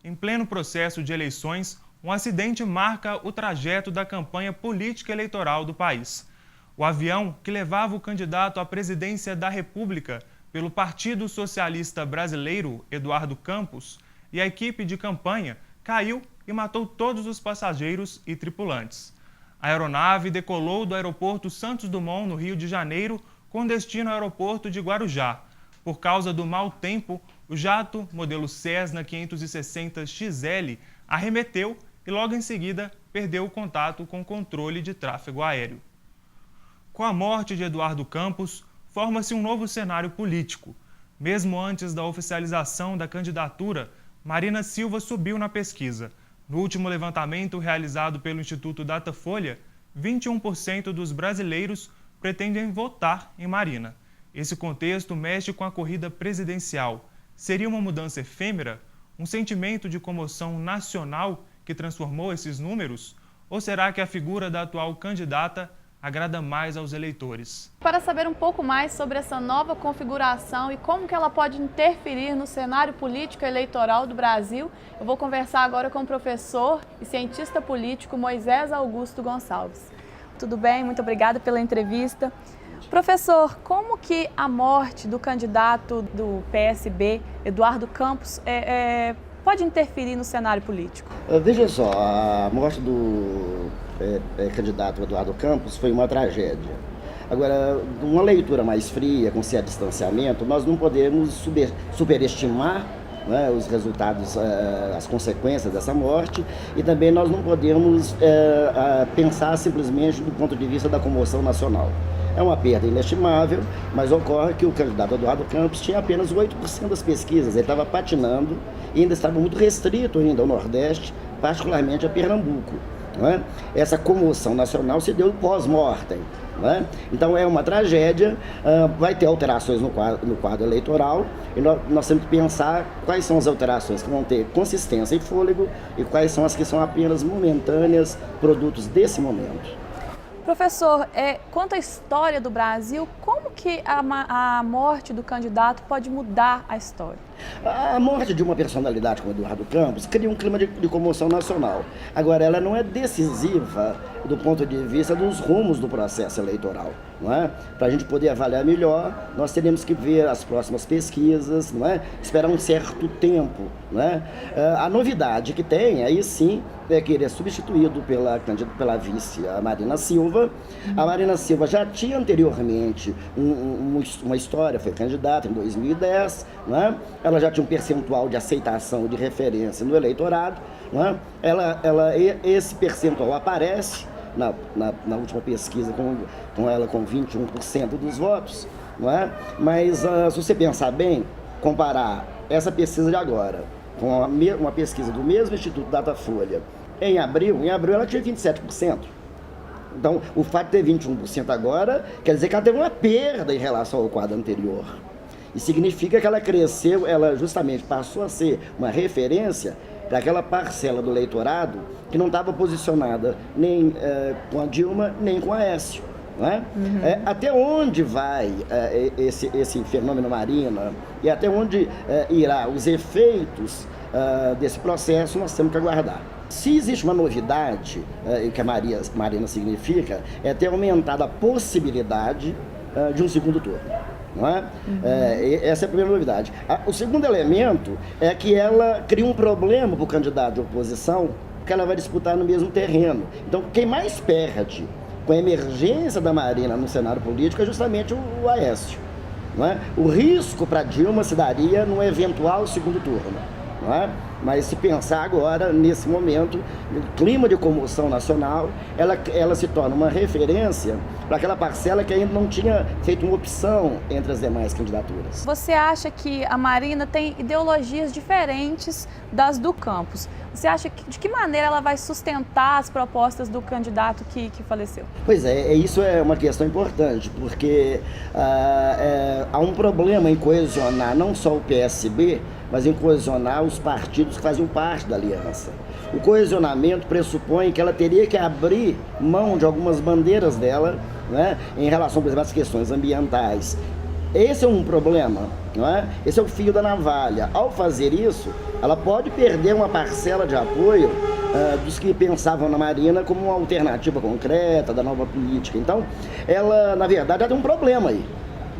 Em pleno processo de eleições, um acidente marca o trajeto da campanha política eleitoral do país. O avião que levava o candidato à presidência da República pelo Partido Socialista Brasileiro, Eduardo Campos, e a equipe de campanha caiu e matou todos os passageiros e tripulantes. A aeronave decolou do aeroporto Santos Dumont, no Rio de Janeiro, com destino ao aeroporto de Guarujá. Por causa do mau tempo, o jato, modelo Cessna 560 XL, arremeteu e logo em seguida perdeu o contato com o controle de tráfego aéreo. Com a morte de Eduardo Campos, forma-se um novo cenário político. Mesmo antes da oficialização da candidatura, Marina Silva subiu na pesquisa. No último levantamento realizado pelo Instituto Datafolha, 21% dos brasileiros pretendem votar em Marina. Esse contexto mexe com a corrida presidencial. Seria uma mudança efêmera? Um sentimento de comoção nacional que transformou esses números? Ou será que a figura da atual candidata agrada mais aos eleitores? Para saber um pouco mais sobre essa nova configuração e como que ela pode interferir no cenário político eleitoral do Brasil, eu vou conversar agora com o professor e cientista político Moisés Augusto Gonçalves. Tudo bem? Muito obrigada pela entrevista. Professor, como que a morte do candidato do PSB, Eduardo Campos, pode interferir no cenário político? Veja só, a morte do candidato Eduardo Campos foi uma tragédia. Agora, uma leitura mais fria, com certo distanciamento, nós não podemos superestimar, né, os resultados, as consequências dessa morte, e também nós não podemos pensar simplesmente do ponto de vista da comoção nacional. É uma perda inestimável, mas ocorre que o candidato Eduardo Campos tinha apenas 8% das pesquisas, ele estava patinando e ainda estava muito restrito ainda ao Nordeste, particularmente a Pernambuco. Não é? Essa comoção nacional se deu pós-mortem. Então é uma tragédia, vai ter alterações no quadro eleitoral e nós temos que pensar quais são as alterações que vão ter consistência e fôlego e quais são as que são apenas momentâneas, produtos desse momento. Professor, quanto à história do Brasil, como que a morte do candidato pode mudar a história? A morte de uma personalidade como Eduardo Campos cria um clima de comoção nacional. Agora, ela não é decisiva do ponto de vista dos rumos do processo eleitoral. Para a gente poder avaliar melhor, nós teremos que ver as próximas pesquisas, esperar um certo tempo. A novidade que tem, aí sim, é que ele é substituído pela vice, a Marina Silva. A Marina Silva já tinha anteriormente uma história, foi candidata em 2010, ela já tinha um percentual de aceitação de referência no eleitorado. Esse percentual aparece na última pesquisa com ela com 21% dos votos, mas se você pensar bem, comparar essa pesquisa de agora com uma pesquisa do mesmo Instituto Datafolha em abril ela tinha 27%. Então, o fato de ter 21% agora quer dizer que ela teve uma perda em relação ao quadro anterior. E significa que ela cresceu, ela justamente passou a ser uma referência para aquela parcela do eleitorado que não estava posicionada nem com a Dilma, nem com a Aécio. Até onde vai esse fenômeno Marina e até onde irá os efeitos desse processo, nós temos que aguardar. Se existe uma novidade, que a Marina significa, é ter aumentado a possibilidade de um segundo turno. Essa é a primeira novidade. O segundo elemento é que ela cria um problema para o candidato de oposição, porque ela vai disputar no mesmo terreno. Então, quem mais perde com a emergência da Marina no cenário político é justamente o Aécio. O risco para Dilma se daria num eventual segundo turno. Mas se pensar agora, nesse momento, no clima de comoção nacional, ela se torna uma referência para aquela parcela que ainda não tinha feito uma opção entre as demais candidaturas. Você acha que a Marina tem ideologias diferentes das do Campos? Você acha de que maneira ela vai sustentar as propostas do candidato que faleceu? Pois isso é uma questão importante, porque há um problema em coesionar não só o PSB, mas em coesionar os partidos que faziam parte da aliança. O coesionamento pressupõe que ela teria que abrir mão de algumas bandeiras dela, em relação, por exemplo, às questões ambientais Esse é um problema, não é? Esse é o fio da navalha. Ao fazer isso, ela pode perder uma parcela de apoio dos que pensavam na Marina como uma alternativa concreta da nova política. Então, ela, na verdade, ela tem um problema aí.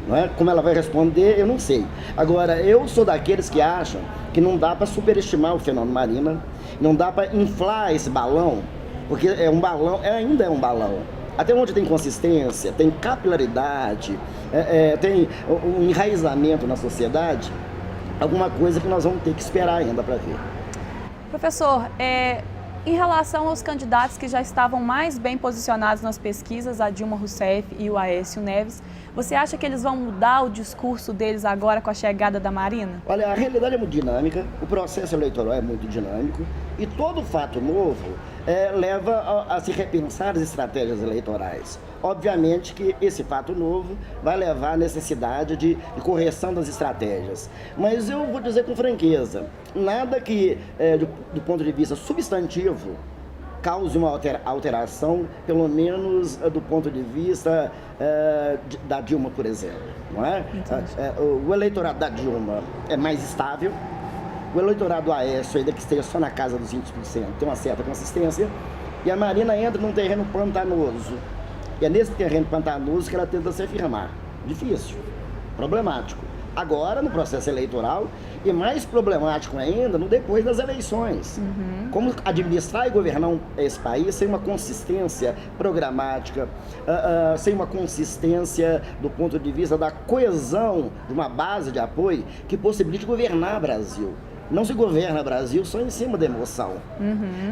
Não é? Como ela vai responder, eu não sei. Agora, eu sou daqueles que acham que não dá para superestimar o fenômeno Marina, não dá para inflar esse balão, porque é um balão, ainda é um balão. Até onde tem consistência, tem capilaridade, tem um enraizamento na sociedade, alguma coisa que nós vamos ter que esperar ainda para ver. Professor, em relação aos candidatos que já estavam mais bem posicionados nas pesquisas, a Dilma Rousseff e o Aécio Neves, você acha que eles vão mudar o discurso deles agora com a chegada da Marina? Olha, a realidade é muito dinâmica, o processo eleitoral é muito dinâmico e todo fato novo leva a se repensar as estratégias eleitorais. Obviamente que esse fato novo vai levar à necessidade de correção das estratégias. Mas eu vou dizer com franqueza, nada que, do ponto de vista substantivo, cause uma alteração, pelo menos do ponto de vista da Dilma, por exemplo. Não é? O eleitorado da Dilma é mais estável, o eleitorado do Aécio, ainda que esteja só na casa dos 20%, tem uma certa consistência, e a Marina entra num terreno pantanoso. E é nesse terreno pantanoso que ela tenta se afirmar. Difícil, problemático. Agora, no processo eleitoral, e mais problemático ainda no depois das eleições. Como administrar e governar esse país sem uma consistência programática, sem uma consistência do ponto de vista da coesão de uma base de apoio que possibilite governar o Brasil. Não se governa o Brasil só em cima da emoção.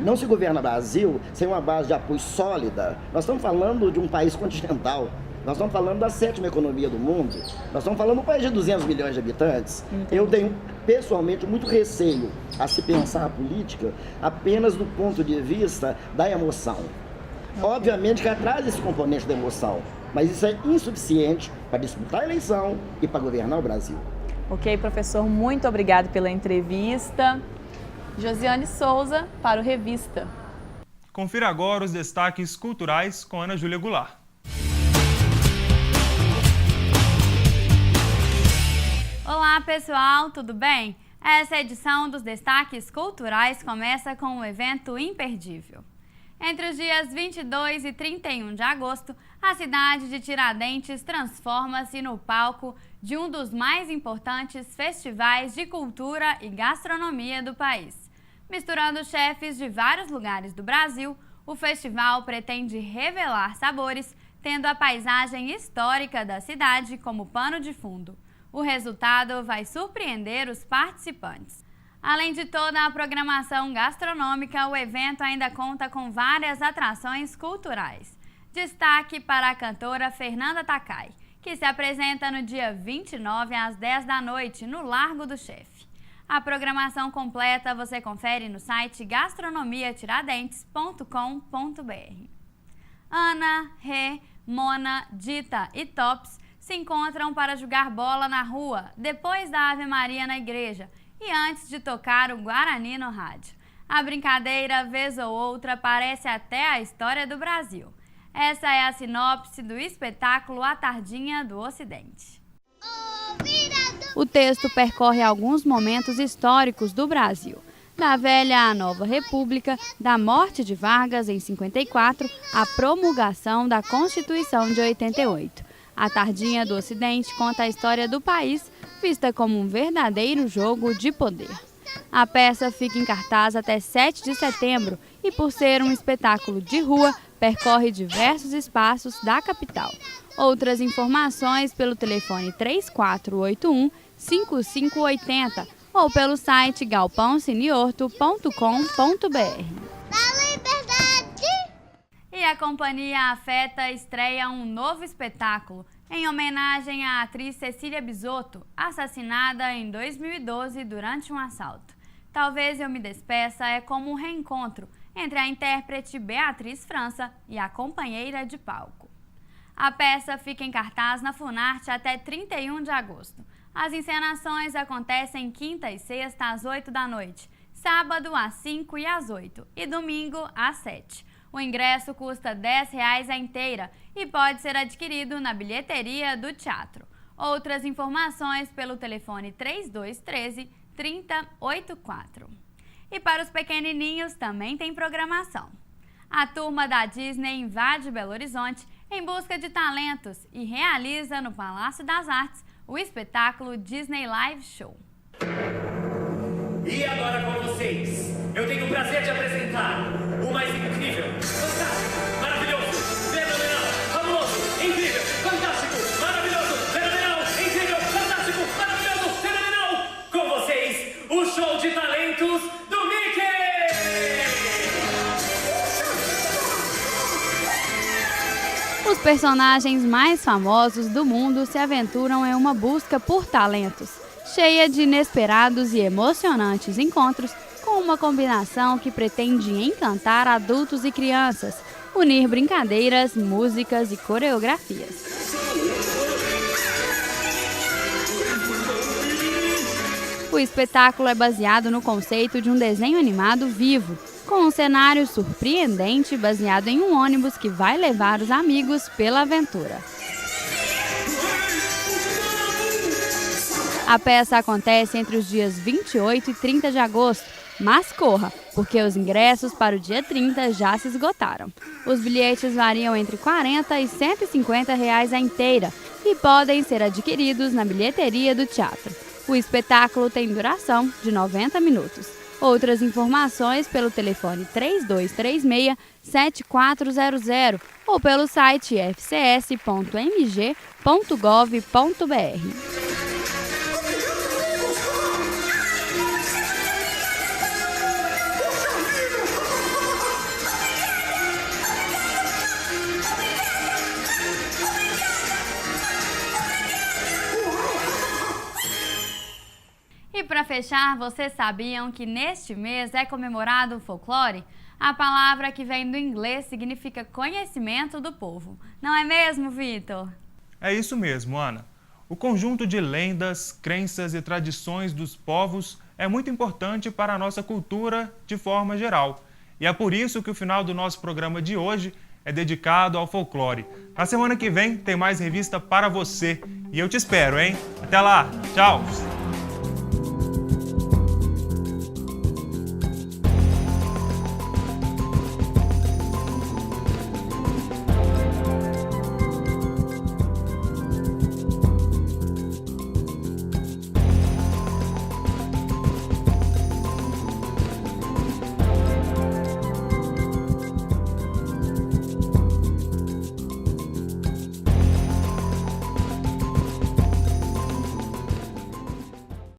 Não se governa o Brasil sem uma base de apoio sólida. Nós estamos falando de um país continental. Nós estamos falando da 7ª economia do mundo. Nós estamos falando de um país de 200 milhões de habitantes. Eu tenho, pessoalmente, muito receio a se pensar a política apenas do ponto de vista da emoção. Obviamente que atrás desse componente da emoção, mas isso é insuficiente para disputar a eleição e para governar o Brasil. Ok, professor, muito obrigado pela entrevista. Josiane Souza, para o Revista. Confira agora os destaques culturais com Ana Júlia Goulart. Olá pessoal, tudo bem? Essa edição dos Destaques Culturais começa com um evento imperdível. Entre os dias 22 e 31 de agosto, a cidade de Tiradentes transforma-se no palco de um dos mais importantes festivais de cultura e gastronomia do país. Misturando chefes de vários lugares do Brasil, o festival pretende revelar sabores, tendo a paisagem histórica da cidade como pano de fundo. O resultado vai surpreender os participantes. Além de toda a programação gastronômica, o evento ainda conta com várias atrações culturais. Destaque para a cantora Fernanda Takai, que se apresenta no dia 29 às 10 da noite, no Largo do Chefe. A programação completa você confere no site gastronomiatiradentes.com.br. Ana, Rê, Mona, Dita e Tops se encontram para jogar bola na rua, depois da Ave Maria na igreja e antes de tocar o Guarani no rádio. A brincadeira, vez ou outra, parece até a história do Brasil. Essa é a sinopse do espetáculo A Tardinha do Ocidente. O texto percorre alguns momentos históricos do Brasil, da velha à nova república, da morte de Vargas em 54, à promulgação da Constituição de 88. A Tardinha do Ocidente conta a história do país, vista como um verdadeiro jogo de poder. A peça fica em cartaz até 7 de setembro e, por ser um espetáculo de rua, percorre diversos espaços da capital. Outras informações pelo telefone 3481-5580 ou pelo site galpãociniorto.com.br. E a Companhia Afeta estreia um novo espetáculo em homenagem à atriz Cecília Bisotto, assassinada em 2012 durante um assalto. Talvez Eu Me Despeça é como um reencontro entre a intérprete Beatriz França e a companheira de palco. A peça fica em cartaz na Funarte até 31 de agosto. As encenações acontecem quinta e sexta às 8 da noite, sábado às 5 e às 8 e domingo às 7. O ingresso custa R$ 10 a inteira e pode ser adquirido na bilheteria do teatro. Outras informações pelo telefone 3213-3084. E para os pequenininhos também tem programação. A turma da Disney invade Belo Horizonte em busca de talentos e realiza no Palácio das Artes o espetáculo Disney Live Show. E agora com vocês, eu tenho o prazer de apresentar o mais incrível, fantástico, maravilhoso, fenomenal, fabuloso, incrível, fantástico, maravilhoso, fenomenal, incrível, fantástico, maravilhoso, fenomenal. Com vocês, o show de talentos do Mickey! Os personagens mais famosos do mundo se aventuram em uma busca por talentos, cheia de inesperados e emocionantes encontros, com uma combinação que pretende encantar adultos e crianças, unir brincadeiras, músicas e coreografias. O espetáculo é baseado no conceito de um desenho animado vivo, com um cenário surpreendente baseado em um ônibus que vai levar os amigos pela aventura. A peça acontece entre os dias 28 e 30 de agosto, mas corra, porque os ingressos para o dia 30 já se esgotaram. Os bilhetes variam entre R$ 40 e R$ 150 a inteira e podem ser adquiridos na bilheteria do teatro. O espetáculo tem duração de 90 minutos. Outras informações pelo telefone 3236-7400 ou pelo site fcs.mg.gov.br. E para fechar, vocês sabiam que neste mês é comemorado o folclore? A palavra que vem do inglês significa conhecimento do povo. Não é mesmo, Vitor? É isso mesmo, Ana. O conjunto de lendas, crenças e tradições dos povos é muito importante para a nossa cultura de forma geral. E é por isso que o final do nosso programa de hoje é dedicado ao folclore. Na semana que vem tem mais revista para você. E eu te espero, hein? Até lá! Tchau!